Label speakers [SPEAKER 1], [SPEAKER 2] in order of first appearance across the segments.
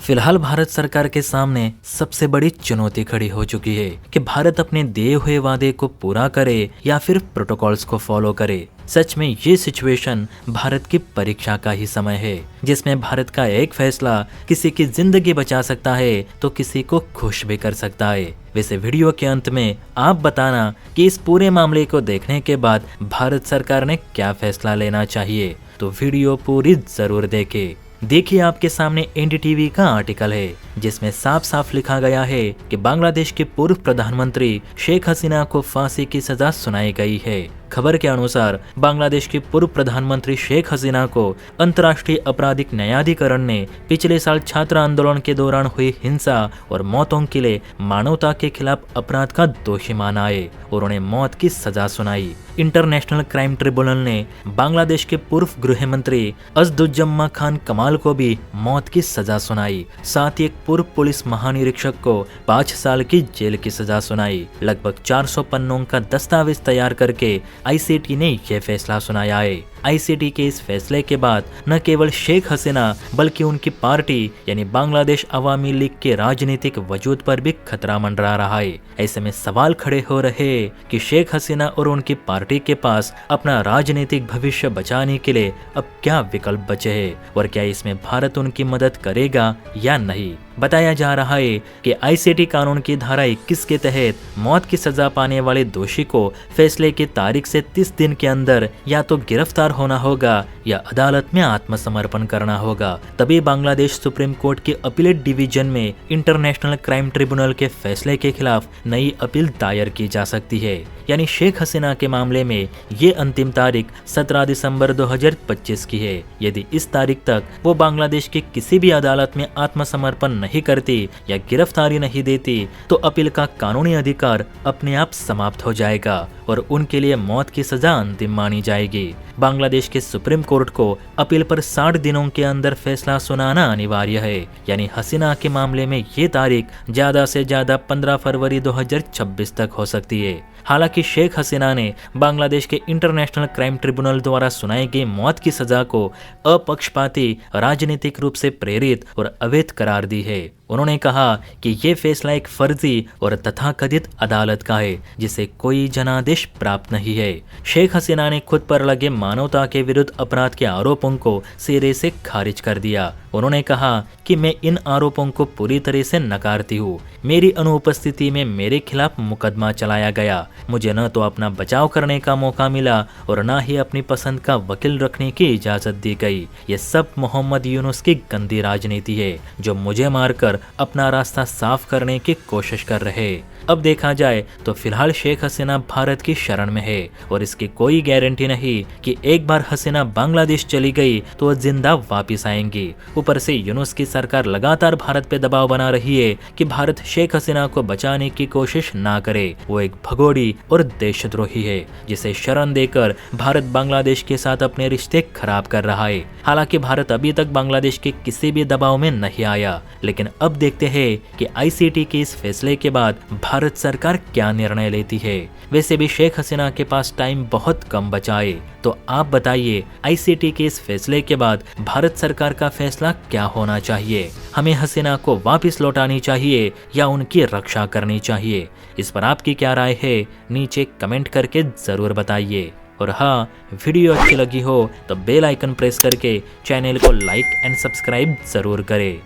[SPEAKER 1] फिलहाल भारत सरकार के सामने सबसे बड़ी चुनौती खड़ी हो चुकी है कि भारत अपने दिए हुए वादे को पूरा करे या फिर प्रोटोकॉल्स को फॉलो करे। सच में ये सिचुएशन भारत की परीक्षा का ही समय है, जिसमें भारत का एक फैसला किसी की जिंदगी बचा सकता है तो किसी को खुश भी कर सकता है। वैसे वीडियो के अंत में आप बताना कि इस पूरे मामले को देखने के बाद भारत सरकार ने क्या फैसला लेना चाहिए, तो वीडियो पूरी जरूर देखें। देखिए, आपके सामने एनडीटीवी का आर्टिकल है जिसमें साफ साफ लिखा गया है कि बांग्लादेश के पूर्व प्रधानमंत्री शेख हसीना को फांसी की सजा सुनाई गई है। खबर के अनुसार बांग्लादेश की पूर्व प्रधानमंत्री शेख हसीना को अंतर्राष्ट्रीय आपराधिक न्यायाधिकरण ने पिछले साल छात्र आंदोलन के दौरान हुई हिंसा और मौतों के लिए मानवता के खिलाफ अपराध का दोषी माना है और उन्हें मौत की सजा सुनाई। इंटरनेशनल क्राइम ट्रिब्यूनल ने बांग्लादेश के पूर्व गृह मंत्री असदुज्जमा खान कमाल को भी मौत की सजा सुनाई। साथ ही एक पूर्व पुलिस महानिरीक्षक को 5 साल की जेल की सजा सुनाई। लगभग 400 पन्नों का दस्तावेज तैयार करके आईसीटी ने यह फैसला सुनाया है। आईसीटी के इस फैसले के बाद न केवल शेख हसीना बल्कि उनकी पार्टी यानी बांग्लादेश अवामी लीग के राजनीतिक वजूद पर भी खतरा मंडरा रहा है। ऐसे में सवाल खड़े हो रहे हैं कि शेख हसीना और उनकी पार्टी के पास अपना राजनीतिक भविष्य बचाने के लिए अब क्या विकल्प बचे हैं और क्या इसमें भारत उनकी मदद करेगा या नहीं। बताया जा रहा है कि आईसीटी कानून की धारा 21 के तहत मौत की सजा पाने वाले दोषी को फैसले की तारीख से 30 दिन के अंदर या तो गिरफ्तार होना होगा या अदालत में आत्मसमर्पण करना होगा। तभी बांग्लादेश सुप्रीम कोर्ट के अपीलेट डिवीजन में इंटरनेशनल क्राइम ट्रिब्यूनल के फैसले के खिलाफ नई अपील दायर की जा सकती है। यानी शेख हसीना के मामले में ये अंतिम तारीख 17 दिसंबर 2025 की है। यदि इस तारीख तक वो बांग्लादेश की किसी भी अदालत में आत्मसमर्पण नहीं करती या गिरफ्तारी नहीं देती तो अपील का कानूनी अधिकार अपने आप समाप्त हो जाएगा और उनके लिए मौत की सजा अंतिम मानी जाएगी। बांग्लादेश के सुप्रीम कोर्ट को अपील पर 60 दिनों के अंदर फैसला सुनाना अनिवार्य है। यानी हसीना के मामले में ये तारीख ज्यादा से ज्यादा 15 फरवरी 2026 तक हो सकती है। हालांकि शेख हसीना ने बांग्लादेश के इंटरनेशनल क्राइम ट्रिब्यूनल द्वारा सुनाई गई मौत की सजा को अपक्षपाती, राजनीतिक रूप से प्रेरित और अवैध करार दी है। उन्होंने कहा कि ये फैसला एक फर्जी और तथाकथित अदालत का है जिसे कोई जनादेश प्राप्त नहीं है। शेख हसीना ने खुद पर लगे मानवता के विरुद्ध अपराध के आरोपों को सिरे से खारिज कर दिया। उन्होंने कहा कि मैं इन आरोपों को पूरी तरह से नकारती हूँ। मेरी अनुपस्थिति में मेरे खिलाफ मुकदमा चलाया गया। मुझे न तो अपना बचाव करने का मौका मिला और न ही अपनी पसंद का वकील रखने की इजाजत दी गई। ये सब मोहम्मद यूनुस की गंदी राजनीति है जो मुझे मारकर अपना रास्ता साफ करने की कोशिश कर रहे। अब देखा जाए तो फिलहाल शेख हसीना भारत की शरण में है और इसकी कोई गारंटी नहीं कि एक बार हसीना बांग्लादेश चली गई तो वो जिंदा वापस आएंगी। ऊपर से यूनुस की सरकार लगातार भारत पे दबाव बना रही है कि भारत शेख हसीना को बचाने की कोशिश ना करे। वो एक भगोड़ी और देशद्रोही है जिसे शरण देकर भारत बांग्लादेश के साथ अपने रिश्ते खराब कर रहा है। हालांकि भारत अभी तक बांग्लादेश के किसी भी दबाव में नहीं आया, लेकिन अब देखते हैं कि आईसीटी के इस फैसले के बाद भारत सरकार क्या निर्णय लेती है। वैसे भी शेख हसीना के पास टाइम बहुत कम बचा है, तो आप बताइए आईसीटी के इस फैसले के बाद भारत सरकार का फैसला क्या होना चाहिए। हमें हसीना को वापस लौटानी चाहिए या उनकी रक्षा करनी चाहिए? इस पर आपकी क्या राय है, नीचे कमेंट करके जरूर बताइए। और हाँ, वीडियो अच्छी लगी हो तो बेल आइकन प्रेस करके चैनल को लाइक एंड सब्सक्राइब जरूर करें।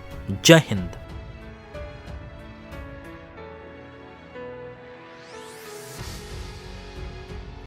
[SPEAKER 1] जय हिंद।